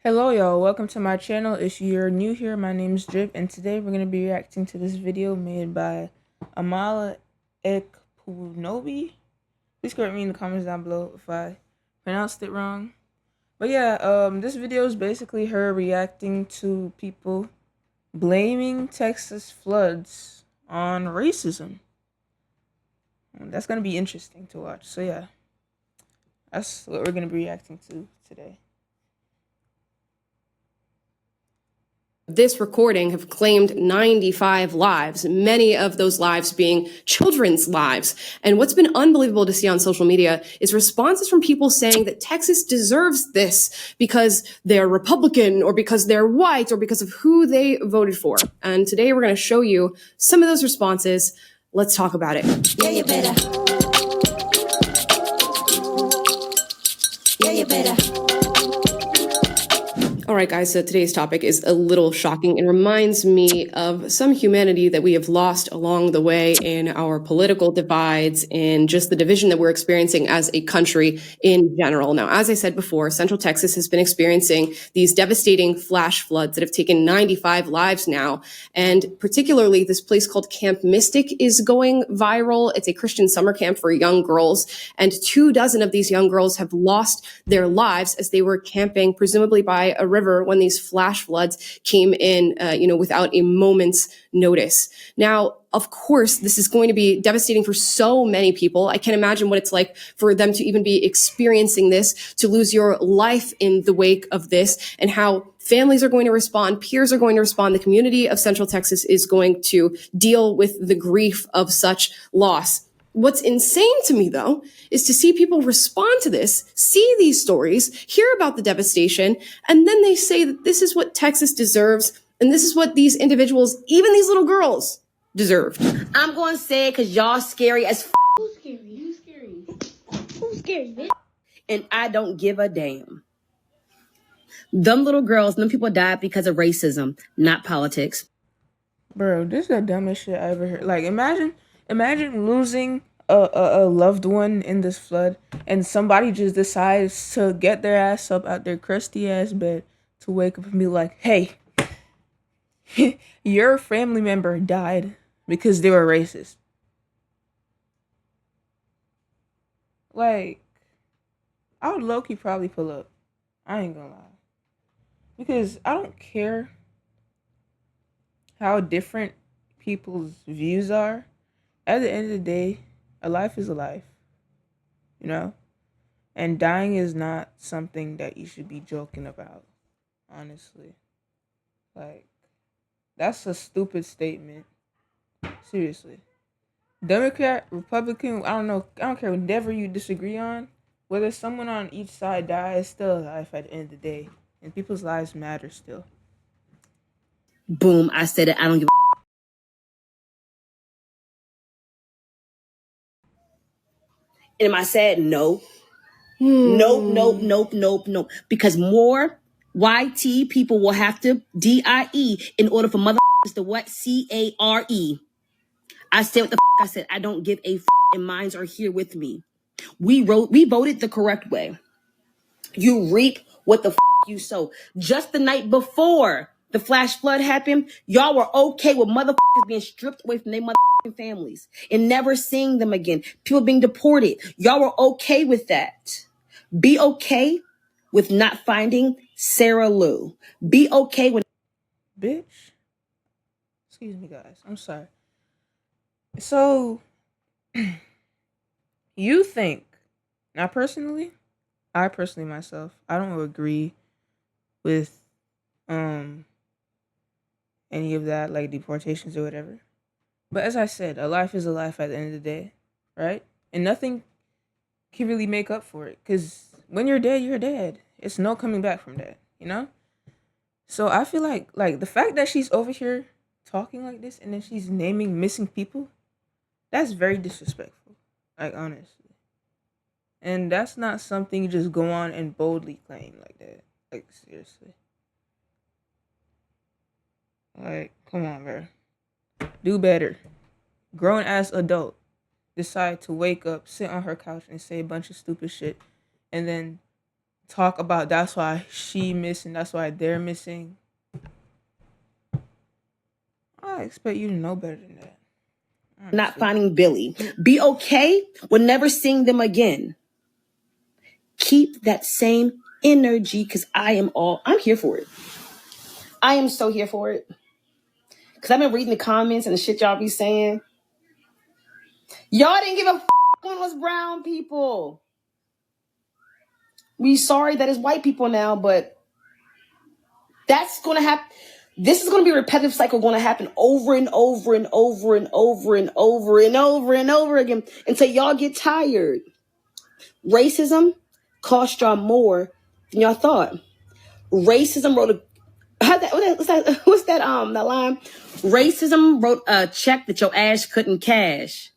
Hello y'all, welcome to my channel. If you're new here, my name is Drip, and today we're going to be reacting to this video made by Amala Ekpunobi. Please correct me in the comments down below if I pronounced it wrong. But yeah, this video is basically her reacting to people blaming Texas floods on racism. And that's going to be interesting to watch. So yeah, that's what we're going to be reacting to today. This recording have claimed 95 lives, many of those lives being children's lives. And what's been unbelievable to see on social media is responses from people saying that Texas deserves this because they're Republican or because they're white or because of who they voted for. And today we're going to show you some of those responses. Let's talk about it. Yeah, you better. Yeah, you better. All right, guys, so today's topic is a little shocking and reminds me of some humanity that we have lost along the way in our political divides and just the division that we're experiencing as a country in general. Now, as I said before, Central Texas has been experiencing these devastating flash floods that have taken 95 lives now. And particularly this place called Camp Mystic is going viral. It's a Christian summer camp for young girls. And 24 of these young girls have lost their lives as they were camping, presumably by a river when these flash floods came in, without a moment's notice. Now, of course, this is going to be devastating for so many people. I can't imagine what it's like for them to even be experiencing this, to lose your life in the wake of this, and how families are going to respond, peers are going to respond, the community of Central Texas is going to deal with the grief of such loss. What's insane to me, though, is to see people respond to this, see these stories, hear about the devastation, and then they say that this is what Texas deserves, and this is what these individuals, even these little girls, deserved. I'm going to say it because y'all scary as f. Who's scary? Who's scary? Who's scary, bitch? And I don't give a damn. Them little girls, them people died because of racism, not politics. Bro, this is the dumbest shit I ever heard. Like, imagine losing a loved one in this flood, and somebody just decides to get their ass up out their crusty ass bed to wake up and be like, "Hey, your family member died because they were racist." Like, I would low-key probably pull up. I ain't gonna lie, because I don't care how different people's views are. At the end of the day, a life is a life, you know? And dying is not something that you should be joking about, honestly. Like, that's a stupid statement. Seriously. Democrat, Republican, I don't know, I don't care whatever you disagree on, whether someone on each side dies, it's still a life at the end of the day. And people's lives matter still. Boom, I said it. I don't give a. And am I sad? No. Nope, nope, nope, nope, nope. Because more YT people will have to DIE in order for motherfuckers to what? CARE. I said what the I said. I don't give a and minds are here with me. We voted the correct way. You reap what the you sow. Just the night before the flash flood happened, y'all were okay with motherfuckers being stripped away from their motherfucking families and never seeing them again. People being deported. Y'all were okay with that. Be okay with not finding Sarah Lou. Be okay with. Bitch. Excuse me, guys. I'm sorry. So, you think, now personally, I personally myself, I don't agree with any of that, like deportations or whatever. But as I said, a life is a life at the end of the day, right? And nothing can really make up for it, because when you're dead, you're dead. It's no coming back from that, you know? So I feel like the fact that she's over here talking like this and then she's naming missing people, that's very disrespectful. Like, honestly. And that's not something you just go on and boldly claim like that. Like, seriously. Like, come on, bro. Do better. Grown ass adult decide to wake up, sit on her couch, and say a bunch of stupid shit, and then talk about that's why she missing, that's why they're missing. I expect you to know better than that. Not finding Billy. Be okay with never seeing them again. Keep that same energy because I'm here for it. I am so here for it. Because I've been reading the comments and the shit y'all be saying. Y'all didn't give a on us brown people. We sorry that it's white people now, but that's going to happen. This is going to be a repetitive cycle going to happen over and over and over and over and over and over and over again until y'all get tired. Racism cost y'all more than y'all thought. Racism wrote a what's that line? Racism wrote a check that your ass couldn't cash.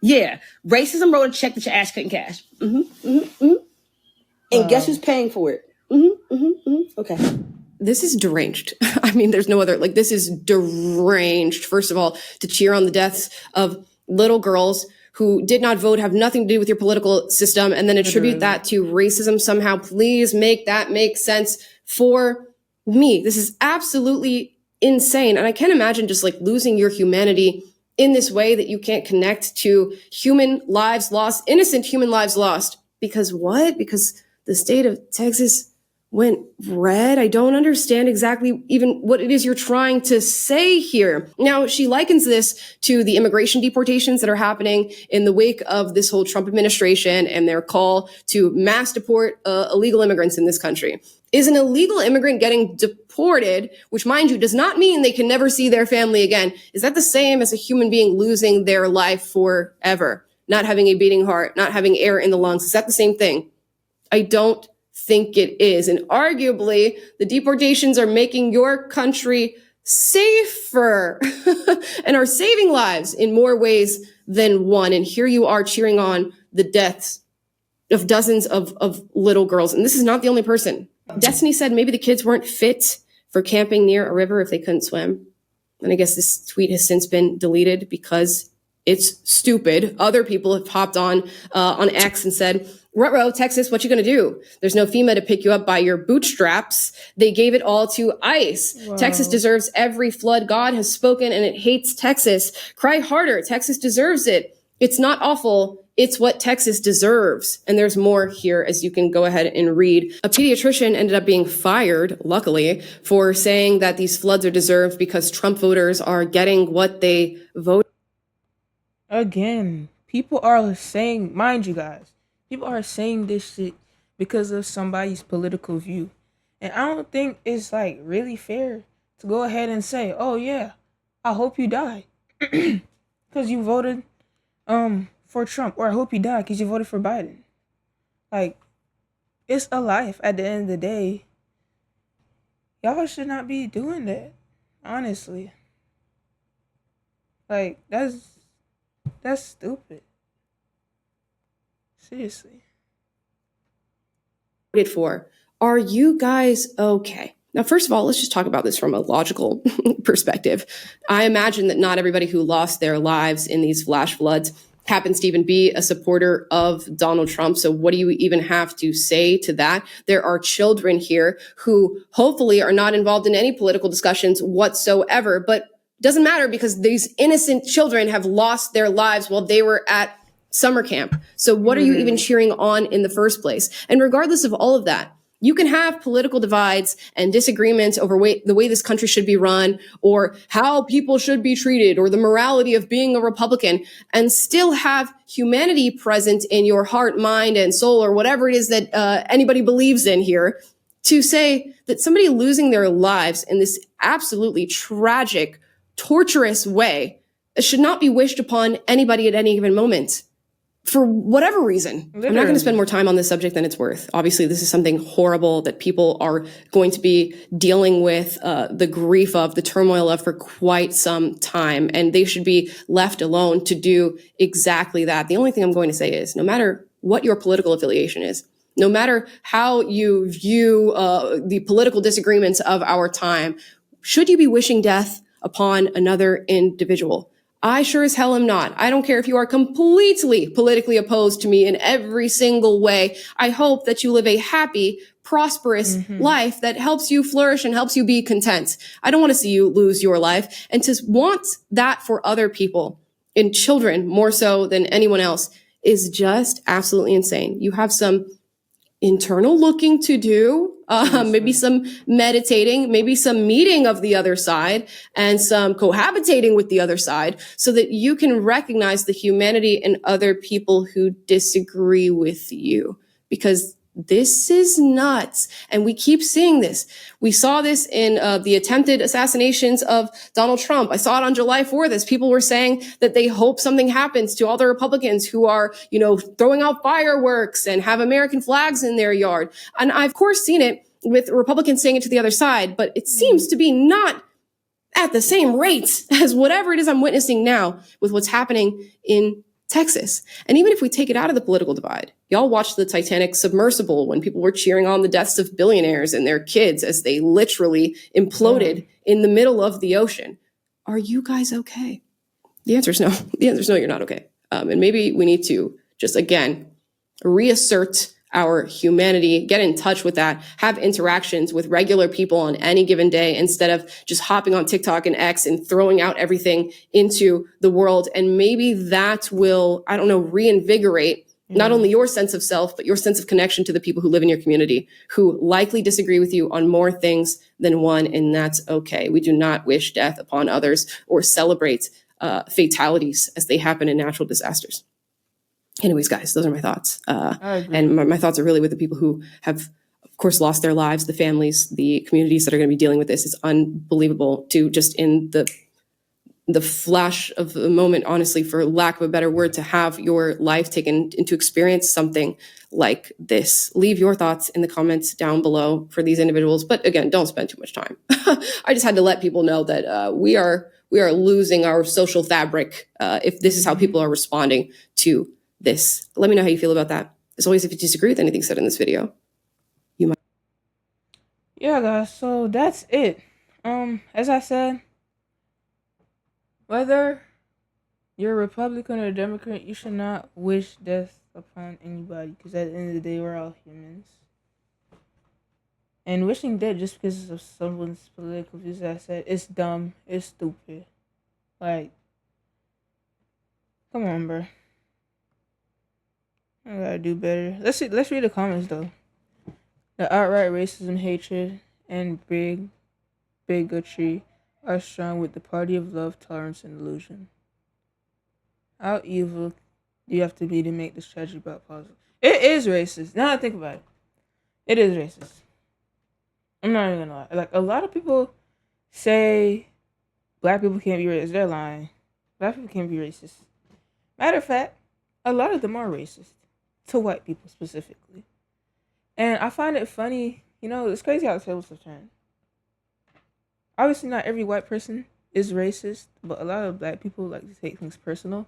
Yeah, racism wrote a check that your ass couldn't cash. And guess who's paying for it? Okay. This is deranged. I mean, there's no other, this is deranged, first of all, to cheer on the deaths of little girls who did not vote, have nothing to do with your political system, and then attribute that to racism somehow. Please make that make sense for me. This is absolutely insane. And I can't imagine just losing your humanity in this way, that you can't connect to human lives lost, innocent human lives lost. Because what? Because the state of Texas went red? I don't understand exactly even what it is you're trying to say here. Now, she likens this to the immigration deportations that are happening in the wake of this whole Trump administration and their call to mass deport illegal immigrants in this country. Is an illegal immigrant getting deported, which, mind you, does not mean they can never see their family again, is that the same as a human being losing their life forever? Not having a beating heart, not having air in the lungs, is that the same thing? I don't think it is. And arguably, the deportations are making your country safer and are saving lives in more ways than one. And here you are cheering on the deaths of dozens of little girls. And this is not the only person. Destiny said maybe the kids weren't fit for camping near a river if they couldn't swim. And I guess this tweet has since been deleted because it's stupid. Other people have hopped on X and said, ruh-roh, Texas, what you gonna do? There's no FEMA to pick you up by your bootstraps. They gave it all to ICE. Wow. Texas deserves every flood. God has spoken and it hates Texas. Cry harder. Texas deserves it. It's not awful. It's what Texas deserves. And there's more here, as you can go ahead and read. A pediatrician ended up being fired, luckily, for saying that these floods are deserved because Trump voters are getting what they voted. Again, people are saying, mind you guys, people are saying this shit because of somebody's political view. And I don't think it's really fair to go ahead and say, oh yeah, I hope you die because you voted for Trump, or I hope you die because you voted for Biden. It's a life at the end of the day. Y'all should not be doing that, honestly. That's stupid. Seriously. For. Are you guys okay? Now, first of all, let's just talk about this from a logical perspective. I imagine that not everybody who lost their lives in these flash floods happens to even be a supporter of Donald Trump. So what do you even have to say to that? There are children here who hopefully are not involved in any political discussions whatsoever, but doesn't matter because these innocent children have lost their lives while they were at summer camp. So what are you even cheering on in the first place? And regardless of all of that, you can have political divides and disagreements over the way this country should be run, or how people should be treated, or the morality of being a Republican, and still have humanity present in your heart, mind, and soul, or whatever it is that anybody believes in here, to say that somebody losing their lives in this absolutely tragic, torturous way should not be wished upon anybody at any given moment. For whatever reason. Literally. I'm not going to spend more time on this subject than it's worth. Obviously, this is something horrible that people are going to be dealing with the grief of, the turmoil of for quite some time. And they should be left alone to do exactly that. The only thing I'm going to say is, no matter what your political affiliation is, no matter how you view the political disagreements of our time, should you be wishing death upon another individual? I sure as hell am not. I don't care if you are completely politically opposed to me in every single way. I hope that you live a happy, prosperous life that helps you flourish and helps you be content. I don't want to see you lose your life. And to want that for other people, and children more so than anyone else, is just absolutely insane. You have some internal looking to do, maybe some meditating, maybe some meeting of the other side and some cohabitating with the other side so that you can recognize the humanity in other people who disagree with you, because this is nuts. And we keep seeing this. We saw this in the attempted assassinations of Donald Trump. I saw it on July 4th as people were saying that they hope something happens to all the Republicans who are, throwing out fireworks and have American flags in their yard. And I've, of course, seen it with Republicans saying it to the other side, but it seems to be not at the same rate as whatever it is I'm witnessing now with what's happening in Texas. And even if we take it out of the political divide, y'all watched the Titanic submersible when people were cheering on the deaths of billionaires and their kids as they literally imploded in the middle of the ocean. Are you guys okay? The answer is no. The answer is no, you're not okay. And maybe we need to just, again, reassert our humanity, get in touch with that, have interactions with regular people on any given day instead of just hopping on TikTok and X and throwing out everything into the world. And maybe that will, reinvigorate not only your sense of self, but your sense of connection to the people who live in your community, who likely disagree with you on more things than one. And that's okay. We do not wish death upon others or celebrate fatalities as they happen in natural disasters. Anyways, guys, those are my thoughts. And my thoughts are really with the people who have, of course, lost their lives, the families, the communities that are going to be dealing with this. It's unbelievable to just in the flash of the moment, honestly, for lack of a better word, to have your life taken and to experience something like this. Leave your thoughts in the comments down below for these individuals. But again, don't spend too much time. I just had to let people know that we are losing our social fabric if this is how people are responding to this. Let me know how you feel about that. As always, if you disagree with anything said in this video, you might. Yeah, guys, so that's it. As I said, whether you're a Republican or a Democrat, you should not wish death upon anybody, because at the end of the day, we're all humans. And wishing death just because of someone's political views, as I said, it's dumb, it's stupid. Like, come on, bro. I gotta do better. Let's read the comments though. The outright racism, hatred, and bigotry are strong with the party of love, tolerance, and illusion. How evil do you have to be to make this tragedy about positive? It is racist. Now that I think about it, it is racist. I'm not even gonna lie. Like, a lot of people say black people can't be racist. They're lying. Black people can't be racist. Matter of fact, a lot of them are racist. To white people specifically. And I find it funny, it's crazy how the tables have turned. Obviously not every white person is racist, but a lot of black people like to take things personal.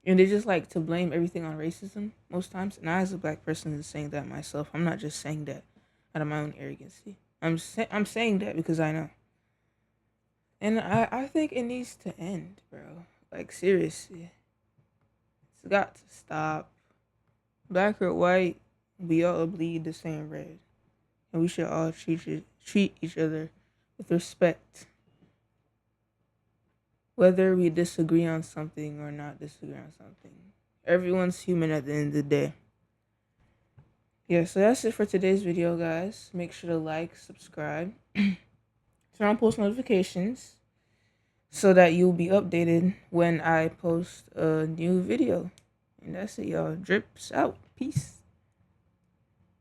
And they just like to blame everything on racism most times. And I, as a black person, is saying that myself. I'm not just saying that out of my own arrogancy. I'm saying that because I know. And I think it needs to end, bro. Like, seriously. It's got to stop. Black or white, we all bleed the same red. And we should all treat each other with respect. Whether we disagree on something or not disagree on something. Everyone's human at the end of the day. Yeah, so that's it for today's video, guys. Make sure to like, subscribe, turn on post notifications so that you'll be updated when I post a new video. And that's it, y'all. Drips out. Peace.